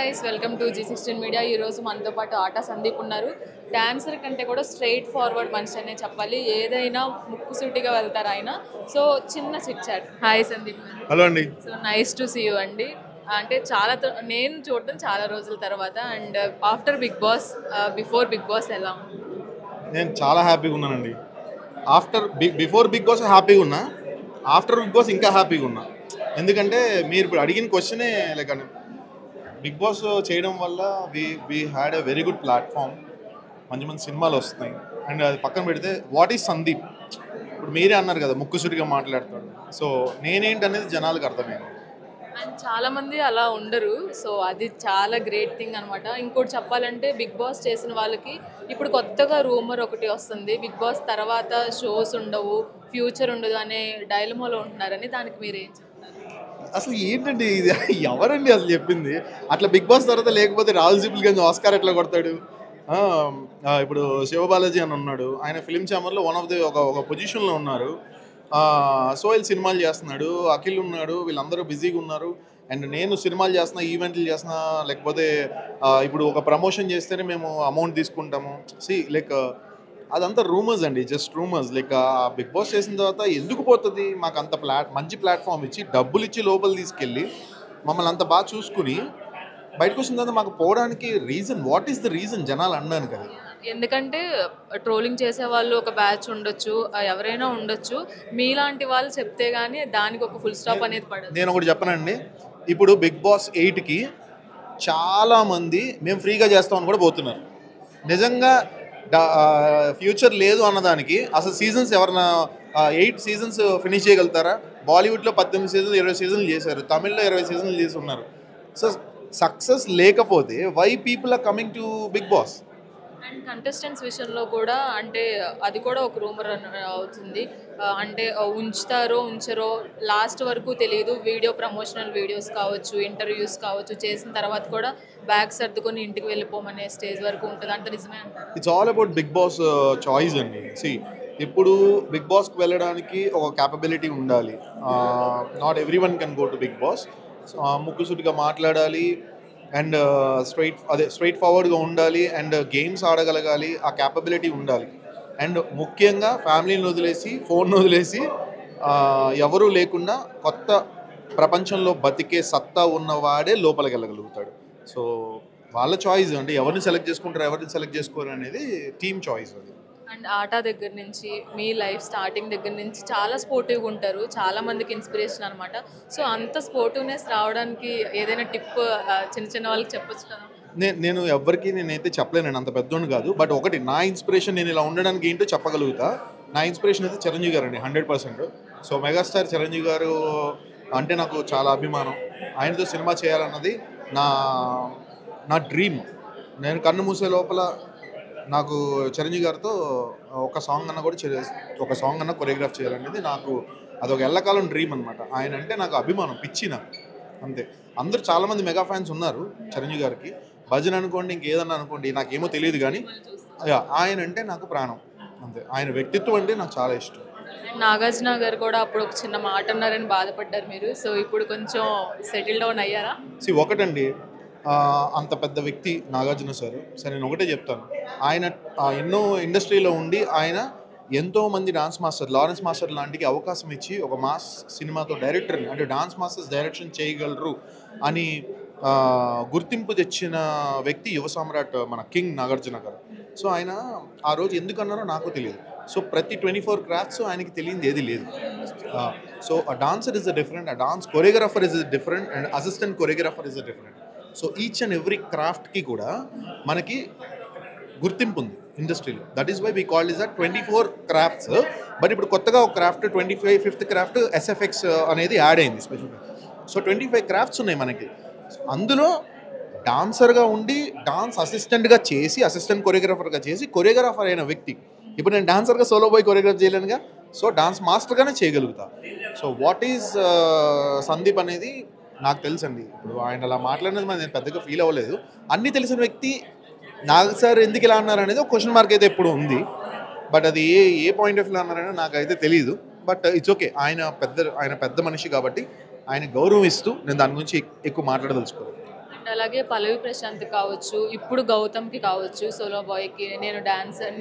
Guys welcome to G16 media. ఈరోజు మనతో పాటు ఆటా సందీప్ ఉన్నారు. డాన్సర్ కంటే కూడా స్ట్రైట్ ఫార్వర్డ్ మనిషి అనే చెప్పాలి. ఏదైనా ముక్కుసూటిగా వెళ్తారు ఆయన. సో చిన్న chit chat. Hi Sandeep. Hello అండి. So nice to see you అండి. అంటే నేను చూడటం చాలా రోజుల తర్వాత and after Bigg Boss, before Bigg Boss ఎలా ఉంది? నేను చాలా హ్యాపీగా ఉన్నానండి. బిఫోర్ బిగ్ బాస్ హ్యాపీగా ఉన్నా, ఆఫ్టర్ బిగ్ బాస్ ఇంకా హ్యాపీగా ఉన్నా. ఎందుకంటే మీరు ఇప్పుడు అడిగిన క్వశ్చనే లైక్ బిగ్ బాస్ చేయడం వల్ల we had a very good platform. మంచి మంచి సినిమాలు వస్తున్నాయి. అండ్ అది పక్కన పెడితే వాట్ ఈజ్ సందీప్, ఇప్పుడు మీరే అన్నారు కదా ముక్కుసూటిగా మాట్లాడతాడు. సో నేనేంటి అనేది జనాలకు అర్థమైంది. అండ్ చాలా మంది అలా ఉండరు. సో అది చాలా గ్రేట్ థింగ్ అనమాట. ఇంకోటి చెప్పాలంటే బిగ్ బాస్ చేసిన వాళ్ళకి ఇప్పుడు కొత్తగా రూమర్ ఒకటి వస్తుంది, బిగ్ బాస్ తర్వాత షోస్ ఉండవు, ఫ్యూచర్ ఉండదు అనే డైలమాలో ఉంటున్నారని. దానికి మీరు ఏం చెప్తారు? అసలు ఏంటండి ఇది, ఎవరండి అసలు చెప్పింది? అట్లా బిగ్ బాస్ తర్వాత లేకపోతే రాహుల్ సిప్లిగంజ్ ఆస్కార్ ఎట్లా కొడతాడు? ఇప్పుడు శివబాలాజీ అని ఉన్నాడు, ఆయన ఫిలిం ఛాంబర్లో వన్ ఆఫ్ ది ఒక పొజిషన్లో ఉన్నారు. సోయల్ సినిమాలు చేస్తున్నాడు, అఖిల్ ఉన్నాడు, వీళ్ళందరూ బిజీగా ఉన్నారు. అండ్ నేను సినిమాలు చేస్తున్నా, ఈవెంట్లు చేస్తున్నా, లేకపోతే ఇప్పుడు ఒక ప్రమోషన్ చేస్తేనే మేము అమౌంట్ తీసుకుంటాము. లైక్ అదంతా రూమర్స్ అండి, just rumours. Like Bigg Boss చేసిన తర్వాత ఎందుకు పోతుంది? మాకు అంత మంచి ప్లాట్ఫామ్ ఇచ్చి, డబ్బులు ఇచ్చి లోపల తీసుకెళ్ళి మమ్మల్ని అంత బాగా చూసుకుని బయటకు వచ్చిన తర్వాత మాకు పోవడానికి reason, what is the reason జనాలు అన్నాను కదా. ఎందుకంటే ట్రోలింగ్ చేసే వాళ్ళు ఒక బ్యాచ్ ఉండొచ్చు, ఎవరైనా ఉండొచ్చు. మీలాంటి వాళ్ళు చెప్తే గానీ దానికి ఒక ఫుల్ స్టాప్ అనేది పడదు. నేను ఒకటి చెప్పనండి, ఇప్పుడు బిగ్ బాస్ 8కి చాలామంది మేము ఫ్రీగా చేస్తామని కూడా పోతున్నారు. నిజంగా ఫ్యూచర్ లేదు అన్నదానికి అసలు సీజన్స్ ఎవరన్నా 8 సీజన్స్ ఫినిష్ చేయగలుగుతారా? బాలీవుడ్లో 18 సీజన్లు 20 సీజన్లు చేశారు, తమిళ్లో 20 సీజన్లు చేసి ఉన్నారు. సో సక్సెస్ లేకపోతే why people are coming to Bigg Boss? And contestants విషయంలో కూడా అంటే అది కూడా ఒక రూమర్ అవుతుంది. అంటే ఉంచుతారో ఉంచరో లాస్ట్ వరకు తెలియదు. ప్రమోషనల్ వీడియోస్ కావచ్చు, ఇంటర్వ్యూస్ కావచ్చు, చేసిన తర్వాత కూడా బ్యాగ్ సర్దుకొని ఇంటికి వెళ్ళిపోమనే స్టేజ్ వరకు ఉంటుంది. అంటే నిజమే అంటారు? It's all about Bigg Boss choice అండి. ఇప్పుడు బిగ్ బాస్కి వెళ్ళడానికి ఒక క్యాపబిలిటీ ఉండాలి. Not everyone can go to Bigg Boss. ముక్కుసూటిగా మాట్లాడాలి అండ్ స్ట్రైట్ ఫార్వర్డ్గా ఉండాలి అండ్ గేమ్స్ ఆడగలగాలి, ఆ క్యాపబిలిటీ ఉండాలి. అండ్ ముఖ్యంగా ఫ్యామిలీని వదిలేసి, ఫోన్ వదిలేసి, ఎవరూ లేకుండా కొత్త ప్రపంచంలో బతికే సత్తా ఉన్నవాడే లోపలికి వెళ్ళగలుగుతాడు. సో వాళ్ళ చాయిస్ అంటే ఎవరిని సెలెక్ట్ చేసుకుంటారు, ఎవరిని సెలెక్ట్ చేసుకోరు అనేది టీమ్ చాయిస్. అది అండ్ ఆటా దగ్గర నుంచి మీ లైఫ్ స్టార్టింగ్ దగ్గర నుంచి చాలా స్పోర్టివ్గా ఉంటారు, చాలా మందికి ఇన్స్పిరేషన్ అనమాట. సో అంత స్పోర్టివ్నెస్ రావడానికి ఏదైనా టిప్ చిన్న చిన్న వాళ్ళకి చెప్పొచ్చు కదా? నేను ఎవరికి నేనైతే చెప్పలేను, అంత పెద్దోని కాదు. బట్ ఒకటి, నా ఇన్స్పిరేషన్, నేను ఇలా ఉండడానికి ఏంటో చెప్పగలుగుతా. నా ఇన్స్పిరేషన్ అయితే చిరంజీవి గారు అండి, 100%. సో మెగాస్టార్ చిరంజీవి గారు అంటే నాకు చాలా అభిమానం. ఆయనతో సినిమా చేయాలన్నది నా నా డ్రీమ్. నేను కన్ను మూసే లోపల నాకు చిరంజీవి గారితో ఒక సాంగ్ అన్న కొరియోగ్రాఫ్ చేయాలనేది నాకు అదొక ఎల్లకాలం డ్రీమ్ అనమాట. ఆయన అంటే నాకు అభిమానం, పిచ్చి నాకు, అంతే. అందరూ చాలామంది మెగా ఫ్యాన్స్ ఉన్నారు చిరంజీవి గారికి. భజన అనుకోండి, ఇంకేదన్నా అనుకోండి, నాకేమో తెలియదు, కానీ ఆయన అంటే నాకు ప్రాణం, అంతే. ఆయన వ్యక్తిత్వం అంటే నాకు చాలా ఇష్టం. నాగార్జున గారు కూడా అప్పుడు ఒక చిన్న మాట అన్నారని బాధపడ్డారు మీరు. సో ఇప్పుడు కొంచెం సెటిల్ డౌన్ అయ్యారా? ఒకటండి, అంత పెద్ద వ్యక్తి నాగార్జున సార్. సరే, నేను ఒకటే చెప్తాను, ఆయన ఎన్నో ఇండస్ట్రీలో ఉండి ఆయన ఎంతోమంది డాన్స్ మాస్టర్, లారెన్స్ మాస్టర్ లాంటికి అవకాశం ఇచ్చి ఒక మాస్ సినిమాతో డైరెక్టర్ని, అంటే డాన్స్ మాస్టర్స్ డైరెక్షన్ చేయగలరు అని గుర్తింపు తెచ్చిన వ్యక్తి యువ సామ్రాట్ మన కింగ్ నాగార్జున గారు. సో ఆయన ఆ రోజు ఎందుకు అన్నారో నాకు తెలియదు. సో ప్రతి 24 క్రాఫ్ట్స్ ఆయనకి తెలియదు ఏది లేదు. సో ఆ డాన్సర్ ఇస్ అ డిఫరెంట్, ఆ dance choreographer is different, and assistant choreographer is a different. So each and every క్రాఫ్ట్కి కూడా మనకి గుర్తింపు ఉంది ఇండస్ట్రీలో. That is why we called is 24 crafts. But ఇప్పుడు కొత్తగా ఒక క్రాఫ్ట్ 25th క్రాఫ్ట్ SFX అనేది యాడ్ అయింది స్పెషల్గా. సో 25 క్రాఫ్ట్స్ ఉన్నాయి మనకి. అందులో డాన్సర్గా ఉండి, డాన్స్ అసిస్టెంట్గా చేసి, అసిస్టెంట్ కొరియోగ్రాఫర్గా చేసి, కొరియోగ్రాఫర్ అయిన వ్యక్తి. ఇప్పుడు నేను డాన్సర్గా సోలో బాయ్ కొరియోగ్రాఫ్ చేయలేనుగా, సో డాన్స్ మాస్టర్గానే చేయగలుగుతా. సో వాట్ ఈజ్ సందీప్ అనేది నాకు తెలుసండి. ఇప్పుడు ఆయన అలా మాట్లాడినది నేను పెద్దగా ఫీల్ అవ్వలేదు. అన్నీ తెలిసిన వ్యక్తి నాగ్ సార్ ఎందుకు ఇలా అన్నారు అనేది ఒక క్వశ్చన్ మార్క్ అయితే ఎప్పుడు ఉంది. బట్ అది ఏ పాయింట్ ఆఫ్ వ్యూ అన్నారని నాకైతే తెలియదు. బట్ ఇట్స్ ఓకే, ఆయన పెద్ద మనిషి కాబట్టి ఆయన గౌరవం ఇస్తూ నేను దాని గురించి ఎక్కువ మాట్లాడదలుచుకోలేదు. అండ్ అండ్ అలాగే పల్లవి ప్రశాంత్ కావచ్చు, ఇప్పుడు గౌతమ్‌కి కావచ్చు, సోలో బాయ్‌కి నేను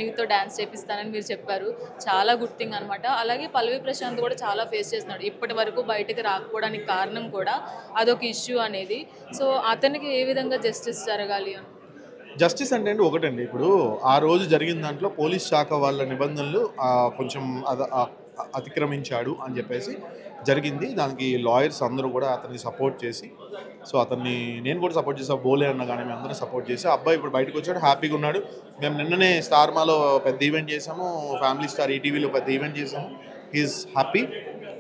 నీతో డాన్స్ చేపిస్తానని మీరు చెప్పారు. చాలా గుడ్ థింగ్ అనమాట. అలాగే పల్లవి ప్రశాంత్ కూడా చాలా ఫేస్ చేస్తున్నాడు. ఇప్పటి వరకు బయటకి రాకపోవడానికి కారణం కూడా అదొక ఇష్యూ అనేది. సో, అతనికి ఏ విధంగా జస్టిస్ జరగాలి అని? జస్టిస్ అంటే అండి ఒకటండి. ఇప్పుడు ఆ రోజు జరిగిన దాంట్లో పోలీస్ శాఖ వాళ్ళ నిబంధనలు కొంచెం అతిక్రమించాడు అని చెప్పేసి జరిగింది. దానికి లాయర్స్ అందరూ కూడా అతన్ని సపోర్ట్ చేసి, సో అతన్ని నేను కూడా సపోర్ట్ చేసా. బోలే అన్న కానీ మేము అందరం సపోర్ట్ చేసి, అబ్బాయి ఇప్పుడు బయటకు వచ్చాడు, హ్యాపీగా ఉన్నాడు. మేము నిన్ననే స్టార్ మాలో పెద్ద ఈవెంట్ చేసాము, ఫ్యామిలీ స్టార్ ఈటీవీలో పెద్ద ఈవెంట్ చేసాము. He is happy,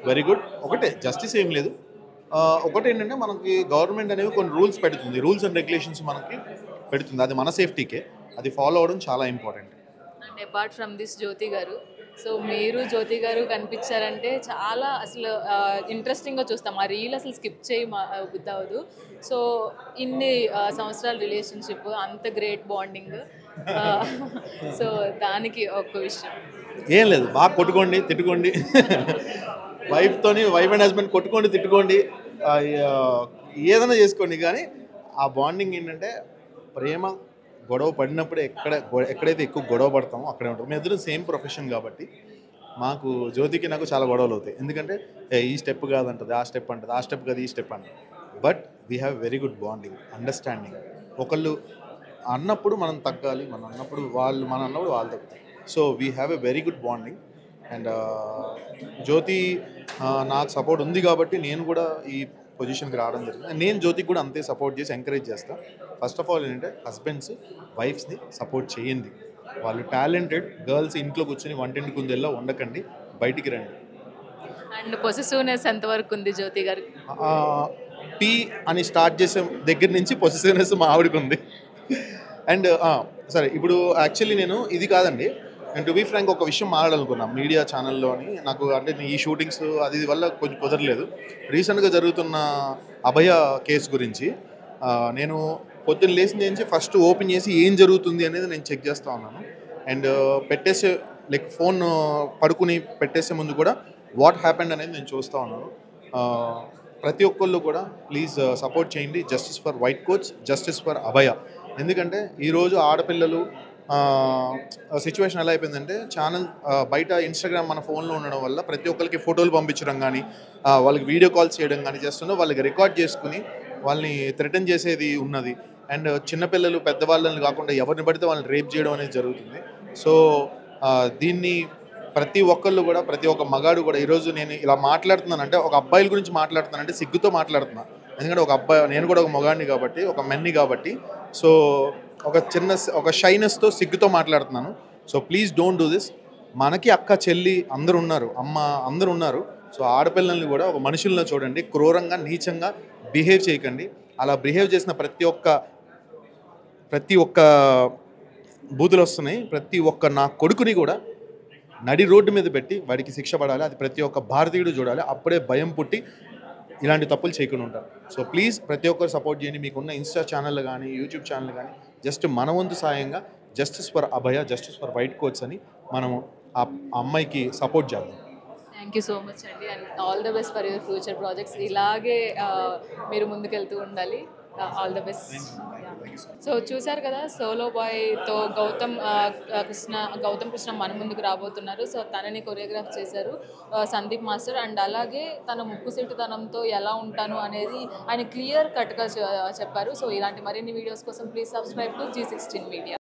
very good. ఒకటే జస్టిస్ ఏం లేదు. ఒకటేంటంటే మనకి గవర్నమెంట్ అనేవి కొన్ని రూల్స్ పెడుతుంది, రూల్స్ అండ్ రెగ్యులేషన్స్ మనకి పెడుతుంది. అది మన సేఫ్టీకే, అది ఫాలో అవ్వడం చాలా important. And apart from this Jyoti గారు, సో మీరు జ్యోతి గారు కనిపించారంటే చాలా అసలు ఇంట్రెస్టింగ్గా చూస్తాం. ఆ రీల్ అసలు స్కిప్ చేయి బుద్ధి అవ్వదు. సో ఇన్ని సంవత్సరాల రిలేషన్షిప్, అంత గ్రేట్ బాండింగ్, సో దానికి ఒక విషయం ఏం లేదు, బాగా కొట్టుకోండి, తిట్టుకోండి. వైఫ్ అండ్ హస్బెండ్ కొట్టుకోండి, తిట్టుకోండి, ఏదైనా చేసుకోండి. కానీ ఆ బాండింగ్ ఏంటంటే ప్రేమ గొడవ పడినప్పుడే ఎక్కడైతే ఎక్కువ గొడవ పడతామో అక్కడే ఉంటుంది. మేము ఇద్దరు సేమ్ ప్రొఫెషన్ కాబట్టి మాకు జ్యోతికి నాకు చాలా గొడవలు అవుతాయి. ఎందుకంటే ఈ స్టెప్ కాదంటుంది, ఆ స్టెప్ అంటుంది, ఆ స్టెప్ కాదు ఈ స్టెప్ అంటుంది. But we have very good bonding, understanding. ఒకళ్ళు అన్నప్పుడు మనం తగ్గాలి, మనం అన్నప్పుడు వాళ్ళు తగ్గుతారు. So we have a very good bonding. And Jyoti నాకు సపోర్ట్ ఉంది కాబట్టి నేను కూడా ఈ పొజిషన్కి రావడం జరిగింది. నేను జ్యోతికి కూడా అంతే సపోర్ట్ చేసి ఎంకరేజ్ చేస్తాను. ఫస్ట్ ఆఫ్ ఆల్ ఏంటంటే హస్బెండ్స్ వైఫ్స్ని సపోర్ట్ చేయండి. వాళ్ళు టాలెంటెడ్ గర్ల్స్ ఇంట్లో కూర్చొని వంటింటి కుందేల్లో ఉండకండి, బయటికి రండి. అండ్ పొసెసివ్నెస్ ఎంతవరకు ఉంది జ్యోతి గారికి? టీ అని స్టార్ట్ చేసే దగ్గర నుంచి పొసెసివ్నెస్ మా ఆవిడకి ఉంది. అండ్ సరే, ఇప్పుడు యాక్చువల్లీ నేను ఇది కాదండి, నేను టు బీ ఫ్రాంక్ ఒక విషయం మాట్లాడాలనుకున్నాను మీడియా ఛానల్లోని. నాకు అంటే ఈ షూటింగ్స్ అది వల్ల కొంచెం కుదరలేదు. రీసెంట్గా జరుగుతున్న అభయ కేసు గురించి నేను పొద్దున్న లేచిన నుంచి ఫస్ట్ ఓపెన్ చేసి ఏం జరుగుతుంది అనేది నేను చెక్ చేస్తూ ఉన్నాను. అండ్ పెట్టేసే ఫోన్ పడుకుని పెట్టేసే ముందు కూడా వాట్ హ్యాపెండ్ అనేది నేను చూస్తూ ఉన్నాను. ప్రతి ఒక్కళ్ళు కూడా ప్లీజ్ సపోర్ట్ చేయండి. Justice for white coat, justice for Abhaya. ఎందుకంటే ఈరోజు ఆడపిల్లలు సిచ్యువేషన్ ఎలా అయిపోయిందంటే, ఛానల్ బయట ఇన్స్టాగ్రామ్ మన ఫోన్లో ఉండడం వల్ల ప్రతి ఒక్కరికి ఫోటోలు పంపించడం కానీ, వాళ్ళకి వీడియో కాల్స్ చేయడం కానీ చేస్తున్నా, వాళ్ళకి రికార్డ్ చేసుకుని వాళ్ళని థ్రెటన్ చేసేది ఉన్నది. అండ్ చిన్నపిల్లలు పెద్దవాళ్ళని కాకుండా ఎవరిని పడితే వాళ్ళని రేప్ చేయడం అనేది జరుగుతుంది. సో దీన్ని ప్రతి ఒక్కళ్ళు కూడా, ప్రతి ఒక్క మగాడు కూడా, ఈరోజు నేను ఇలా మాట్లాడుతున్నానంటే ఒక అబ్బాయిల గురించి మాట్లాడుతున్నానంటే సిగ్గుతో మాట్లాడుతున్నా. ఎందుకంటే నేను కూడా ఒక మగాడిని కాబట్టి, ఒక మెన్ని కాబట్టి, సో ఒక షైనెస్తో సిగ్గుతో మాట్లాడుతున్నాను. So please don't do this. మనకి అక్క చెల్లి అందరూ ఉన్నారు, అమ్మ అందరూ ఉన్నారు. సో ఆడపిల్లల్ని కూడా ఒక మనుషులను చూడండి, క్రూరంగా నీచంగా బిహేవ్ చేయకండి. అలా బిహేవ్ చేసిన ప్రతి ఒక్క బూతులు వస్తున్నాయి. ప్రతి ఒక్క నా కొడుకుని కూడా నడి రోడ్డు మీద పెట్టి వాడికి శిక్ష పడాలి. అది ప్రతి ఒక్క భారతీయుడు చూడాలి. అప్పుడే భయం పుట్టి ఇలాంటి తప్పులు చేయకుండా ఉంటారు. సో ప్లీజ్ ప్రతి ఒక్కరు సపోర్ట్ చేయండి. మీకున్న ఇన్స్టా ఛానల్ కానీ, యూట్యూబ్ ఛానల్ కానీ, జస్ట్ మన వంతు సాయంగా justice for Abhaya, justice for white coach అని మనము ఆ అమ్మాయికి సపోర్ట్ చేద్దాం. థ్యాంక్ యూ సో మచ్ అండి. And all the best for your future projects. ఇలాగే మీరు ముందుకెళ్తూ ఉండాలి. All the best. సో చూశారు కదా, సోలో బాయ్తో గౌతమ్ కృష్ణ మన ముందుకు రాబోతున్నారు. సో తనని కొరియోగ్రాఫ్ చేశారు సందీప్ మాస్టర్. అండ్ అలాగే తన ముక్కుసెట్టుతనంతో ఎలా ఉంటాను అనేది ఆయన క్లియర్ కట్గా చెప్పారు. సో ఇలాంటి మరిన్ని వీడియోస్ కోసం please subscribe to G16 media.